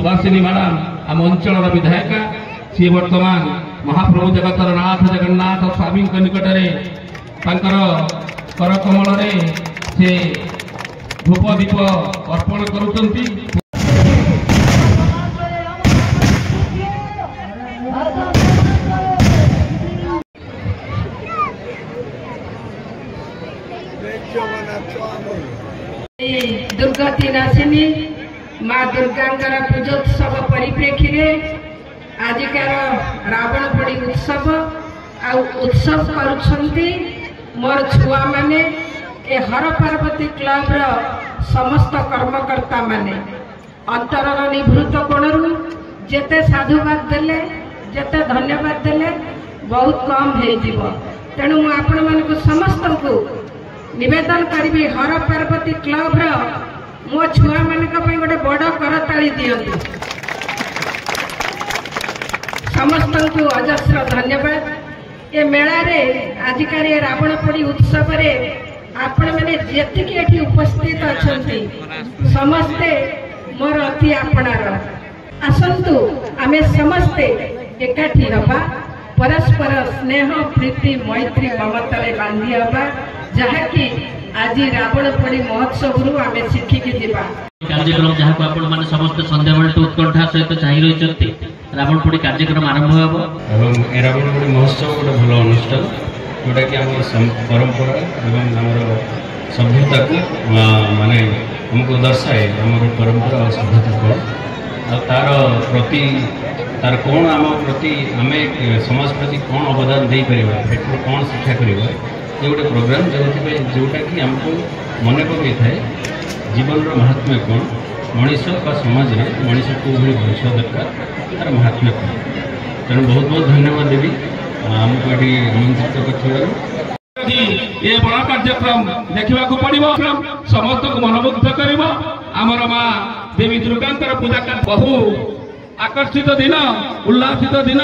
Subhashini madam आम अंचल विधायिका सी वर्तमान महाप्रभु जगतर नाथ जगन्नाथ स्वामी निकटरे कर कमल से धूप दीप अर्पण करुचंती। दुर्गति नाशिनी माँ दुर्गांकर पूजोत्सव परिप्रेक्षी आजिकार रावण पोड़ी उत्सव उत्सव करुछंती मोर छुआ माने ए हर पार्वती क्लब रो समस्त कर्मकर्ता माने अंतर निभृत कोणरू जेते साधुवाद देले जेते धन्यवाद देले बहुत कम हो तेणु मु आपण मानक समस्त को निवेदन करी हर पार्वती क्लब रो मो छुआ मानक गोटे बड़ करताली दियंतु समस्त को अजस्र धन्यवाद। ये मेला रे आजिकार रावण पोड़ी उत्सव रे आपण मैंने जी उपस्थित अच्छा समस्ते मोर अति आपणार आसतु आमे समस्ते एकाठी हवा परस्पर स्नेह प्रीति मैत्री ममतारे बांधी हवा जहाँकि आज रावण पोड़ी महोत्सव आमे शिखिकी जीवा कार्यक्रम जहाँ को आपण माने समस्त संध्या बेले उत्कंठा सहित चाहि रहिचंती रावण पोड़ी कार्यक्रम आरंभ होबो एवं ए रावण पोड़ी महोत्सव गोटे भल अनुष्ठान जोटा कि आम परंपरा एवं आमर सभ्यता को माने हमको दर्शाए आमर परंपरा और सभ्यता को तार प्रति तार कौन आम प्रति आम समाज प्रति कौन अवदान दे पार कौन शिक्षा करवा ये गोटे प्रोग्राम जोटा कि आमको मन पकई थाए जीवन महात्म्य कौन मनीष का समाज में मनीष को भविष्य दरकार तार महात्म्य कौन तेणु बहुत बहुत धन्यवाद देवी आमको ये आमंत्रित कर ये बड़ा कार्यक्रम देखा पड़ो समस्त को मनमुग्ध कर आमर माँ देवी दुर्गांकर पूजा बहु आकर्षित दिन उल्लासित दिन।